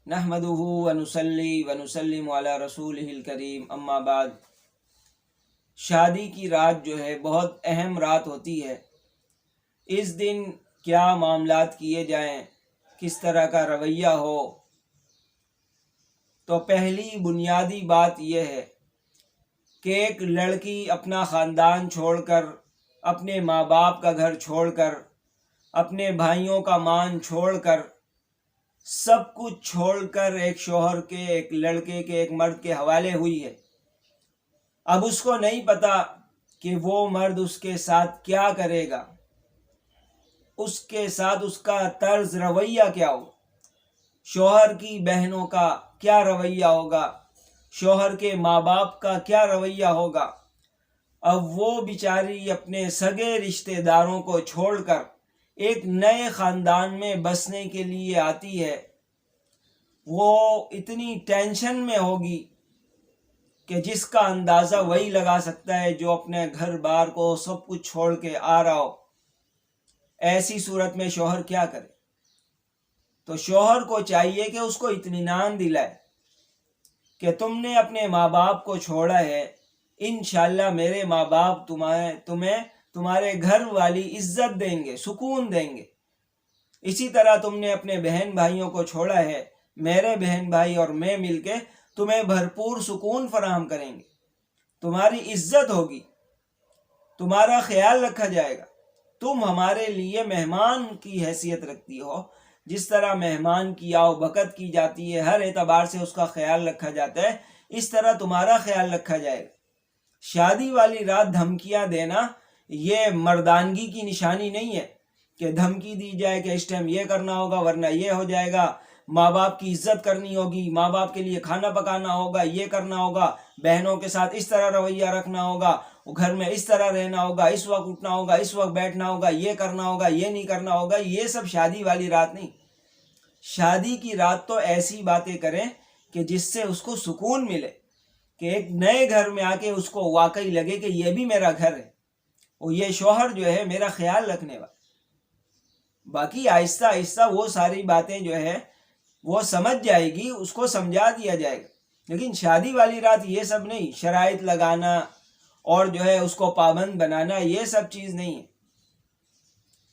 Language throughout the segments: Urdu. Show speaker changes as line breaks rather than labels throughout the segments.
نحمدہ ونصلی ونسلم علی رسولہ الکریم، اما بعد۔ شادی کی رات جو ہے بہت اہم رات ہوتی ہے۔ اس دن کیا معاملات کیے جائیں، کس طرح کا رویہ ہو، تو پہلی بنیادی بات یہ ہے کہ ایک لڑکی اپنا خاندان چھوڑ کر، اپنے ماں باپ کا گھر چھوڑ کر، اپنے بھائیوں کا مان چھوڑ کر، سب کچھ چھوڑ کر ایک شوہر کے، ایک لڑکے کے، ایک مرد کے حوالے ہوئی ہے۔ اب اس کو نہیں پتا کہ وہ مرد اس کے ساتھ کیا کرے گا، اس کے ساتھ اس کا طرز رویہ کیا ہو، شوہر کی بہنوں کا کیا رویہ ہوگا، شوہر کے ماں باپ کا کیا رویہ ہوگا۔ اب وہ بیچاری اپنے سگے رشتہ داروں کو چھوڑ کر ایک نئے خاندان میں بسنے کے لیے آتی ہے۔ وہ اتنی ٹینشن میں ہوگی کہ جس کا اندازہ وہی لگا سکتا ہے جو اپنے گھر بار کو سب کچھ چھوڑ کے آ رہا ہو۔ ایسی صورت میں شوہر کیا کرے؟ تو شوہر کو چاہیے کہ اس کو اطمینان دلائے کہ تم نے اپنے ماں باپ کو چھوڑا ہے، انشاءاللہ میرے ماں باپ تمہیں تمہارے گھر والی عزت دیں گے، سکون دیں گے۔ اسی طرح تم نے اپنے بہن بھائیوں کو چھوڑا ہے، میرے بہن بھائی اور میں مل کے تمہیں بھرپور سکون فراہم کریں گے، تمہاری عزت ہوگی، تمہارا خیال رکھا جائے گا۔ تم ہمارے لیے مہمان کی حیثیت رکھتی ہو، جس طرح مہمان کی آؤ بھگت کی جاتی ہے، ہر اعتبار سے اس کا خیال رکھا جاتا ہے، اس طرح تمہارا خیال رکھا جائے گا۔ شادی والی رات دھمکیاں دینا یہ مردانگی کی نشانی نہیں ہے کہ دھمکی دی جائے کہ اس ٹائم یہ کرنا ہوگا ورنہ یہ ہو جائے گا، ماں باپ کی عزت کرنی ہوگی، ماں باپ کے لیے کھانا پکانا ہوگا، یہ کرنا ہوگا، بہنوں کے ساتھ اس طرح رویہ رکھنا ہوگا، گھر میں اس طرح رہنا ہوگا، اس وقت اٹھنا ہوگا، اس وقت بیٹھنا ہوگا، یہ کرنا ہوگا، یہ نہیں کرنا ہوگا۔ یہ سب شادی والی رات نہیں۔ شادی کی رات تو ایسی باتیں کریں کہ جس سے اس کو سکون ملے، کہ ایک نئے گھر میں آ کے اس کو واقعی لگے کہ یہ بھی میرا گھر ہے اور یہ شوہر جو ہے میرا خیال رکھنے والا۔ باقی آہستہ آہستہ وہ ساری باتیں جو ہے وہ سمجھ جائے گی، اس کو سمجھا دیا جائے گا، لیکن شادی والی رات یہ سب نہیں، شرائط لگانا اور جو ہے اس کو پابند بنانا، یہ سب چیز نہیں ہے۔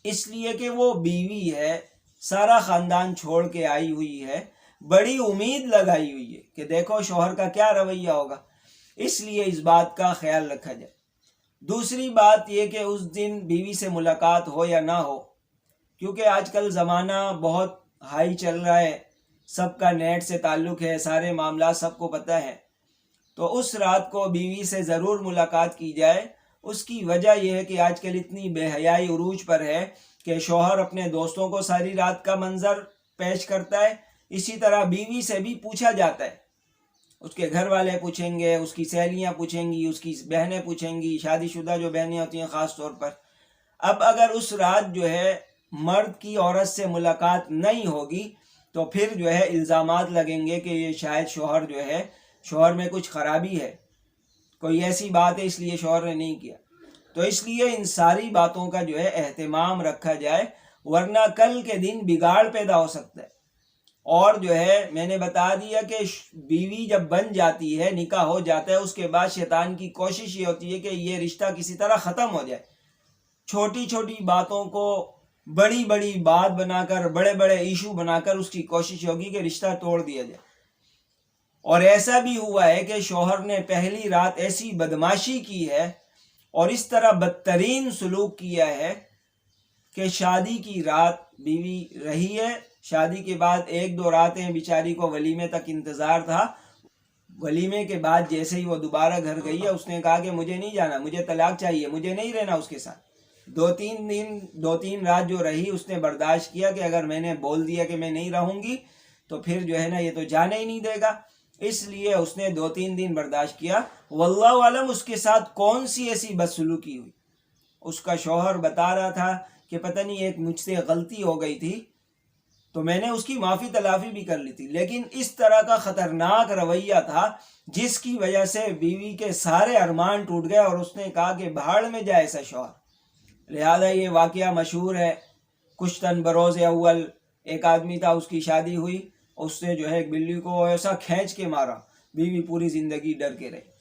اس لیے کہ وہ بیوی ہے، سارا خاندان چھوڑ کے آئی ہوئی ہے، بڑی امید لگائی ہوئی ہے کہ دیکھو شوہر کا کیا رویہ ہوگا، اس لیے اس بات کا خیال رکھا جائے۔ دوسری بات یہ کہ اس دن بیوی سے ملاقات ہو یا نہ ہو، کیونکہ آج کل زمانہ بہت ہائی چل رہا ہے، سب کا نیٹ سے تعلق ہے، سارے معاملات سب کو پتہ ہے، تو اس رات کو بیوی سے ضرور ملاقات کی جائے۔ اس کی وجہ یہ ہے کہ آج کل اتنی بے حیائی عروج پر ہے کہ شوہر اپنے دوستوں کو ساری رات کا منظر پیش کرتا ہے، اسی طرح بیوی سے بھی پوچھا جاتا ہے، اس کے گھر والے پوچھیں گے، اس کی سہیلیاں پوچھیں گی، اس کی بہنیں پوچھیں گی، شادی شدہ جو بہنیں ہوتی ہیں خاص طور پر۔ اب اگر اس رات جو ہے مرد کی عورت سے ملاقات نہیں ہوگی تو پھر جو ہے الزامات لگیں گے کہ یہ شاید شوہر میں کچھ خرابی ہے، کوئی ایسی بات ہے اس لیے شوہر نے نہیں کیا۔ تو اس لیے ان ساری باتوں کا جو ہے اہتمام رکھا جائے، ورنہ کل کے دن بگاڑ پیدا ہو سکتا ہے۔ اور جو ہے میں نے بتا دیا کہ بیوی جب بن جاتی ہے، نکاح ہو جاتا ہے، اس کے بعد شیطان کی کوشش یہ ہوتی ہے کہ یہ رشتہ کسی طرح ختم ہو جائے، چھوٹی چھوٹی باتوں کو بڑی بڑی بات بنا کر، بڑے بڑے ایشو بنا کر اس کی کوشش ہوگی کہ رشتہ توڑ دیا جائے۔ اور ایسا بھی ہوا ہے کہ شوہر نے پہلی رات ایسی بدماشی کی ہے اور اس طرح بدترین سلوک کیا ہے کہ شادی کی رات بیوی رہی ہے، شادی کے بعد ایک دو راتیں بیچاری کو ولیمے تک انتظار تھا، ولیمے کے بعد جیسے ہی وہ دوبارہ گھر گئی ہے، اس نے کہا کہ مجھے نہیں جانا، مجھے طلاق چاہیے، مجھے نہیں رہنا اس کے ساتھ۔ دو تین رات جو رہی اس نے برداشت کیا کہ اگر میں نے بول دیا کہ میں نہیں رہوں گی تو پھر جو ہے نا یہ تو جانے ہی نہیں دے گا، اس لیے اس نے 2-3 دن برداشت کیا۔ واللہ عالم اس کے ساتھ کون سی ایسی بدسلوکی ہوئی۔ اس کا شوہر بتا رہا تھا کہ پتہ نہیں ایک مجھ سے غلطی ہو گئی تھی تو میں نے اس کی معافی تلافی بھی کر لی تھی، لیکن اس طرح کا خطرناک رویہ تھا جس کی وجہ سے بیوی کے سارے ارمان ٹوٹ گئے اور اس نے کہا کہ بھاڑ میں جائے ایسا شوہر، لہذا یہ واقعہ مشہور ہے، کشتن بروز اول، ایک آدمی تھا، اس کی شادی ہوئی، اس نے جو ہے ایک بلی کو ایسا کھینچ کے مارا، بیوی پوری زندگی ڈر کے رہی۔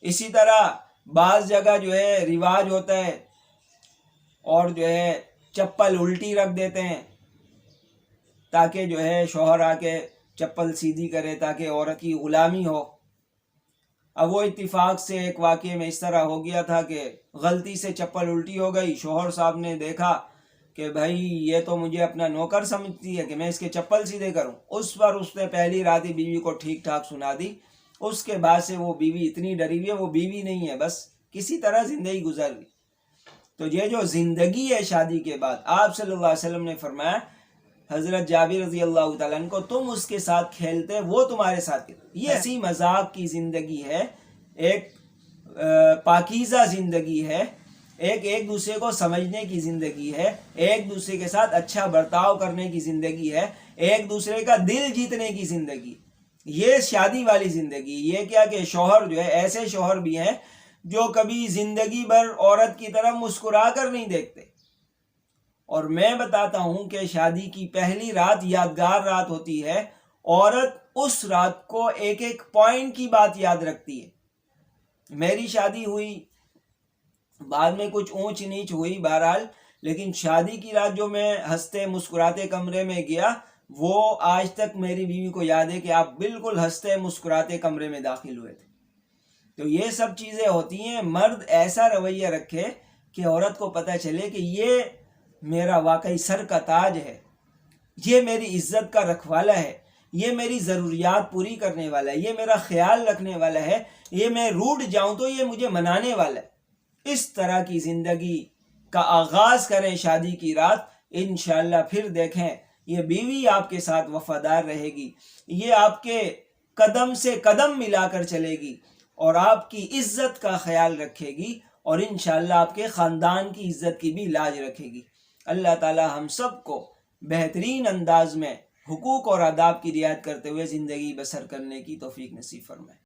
اسی طرح بعض جگہ جو ہے رواج ہوتا ہے اور جو ہے چپل الٹی رکھ دیتے ہیں تاکہ جو ہے شوہر آ کے چپل سیدھی کرے تاکہ عورت کی غلامی ہو۔ اب وہ اتفاق سے ایک واقعے میں اس طرح ہو گیا تھا کہ غلطی سے چپل الٹی ہو گئی، شوہر صاحب نے دیکھا کہ بھائی یہ تو مجھے اپنا نوکر سمجھتی ہے کہ میں اس کے چپل سیدھے کروں۔ اس پر اس نے پہلی رات ہی بیوی کو ٹھیک ٹھاک سنا دی۔ اس کے بعد سے وہ بیوی اتنی ڈری ہوئی ہے، وہ بیوی نہیں ہے، بس کسی طرح زندگی گزر گئی۔ تو یہ جو زندگی ہے شادی کے بعد، آپ صلی اللہ علیہ وسلم نے فرمایا حضرت جابر رضی اللہ تعالیٰ عنہ کو، تم اس کے ساتھ کھیلتے وہ تمہارے ساتھ کھیلتے۔ یہ ہنسی مذاق کی زندگی ہے، ایک پاکیزہ زندگی ہے، ایک دوسرے کو سمجھنے کی زندگی ہے، ایک دوسرے کے ساتھ اچھا برتاؤ کرنے کی زندگی ہے، ایک دوسرے کا دل جیتنے کی زندگی۔ یہ شادی والی زندگی۔ یہ کیا کہ شوہر جو ہے، ایسے شوہر بھی ہیں جو کبھی زندگی بھر عورت کی طرف مسکرا کر نہیں دیکھتے۔ اور میں بتاتا ہوں کہ شادی کی پہلی رات یادگار رات ہوتی ہے، عورت اس رات کو ایک ایک پوائنٹ کی بات یاد رکھتی ہے۔ میری شادی ہوئی، بعد میں کچھ اونچ نیچ ہوئی بہرحال، لیکن شادی کی رات جو میں ہنستے مسکراتے کمرے میں گیا، وہ آج تک میری بیوی کو یاد ہے کہ آپ بالکل ہنستے مسکراتے کمرے میں داخل ہوئے تھے۔ تو یہ سب چیزیں ہوتی ہیں۔ مرد ایسا رویہ رکھے کہ عورت کو پتہ چلے کہ یہ میرا واقعی سر کا تاج ہے، یہ میری عزت کا رکھوالا ہے، یہ میری ضروریات پوری کرنے والا ہے، یہ میرا خیال رکھنے والا ہے، یہ میں روٹھ جاؤں تو یہ مجھے منانے والا ہے۔ اس طرح کی زندگی کا آغاز کریں شادی کی رات، انشاءاللہ پھر دیکھیں یہ بیوی آپ کے ساتھ وفادار رہے گی، یہ آپ کے قدم سے قدم ملا کر چلے گی اور آپ کی عزت کا خیال رکھے گی، اور انشاءاللہ آپ کے خاندان کی عزت کی بھی لاج رکھے گی۔ اللہ تعالی ہم سب کو بہترین انداز میں حقوق اور آداب کی رعایت کرتے ہوئے زندگی بسر کرنے کی توفیق نصیب فرمائے۔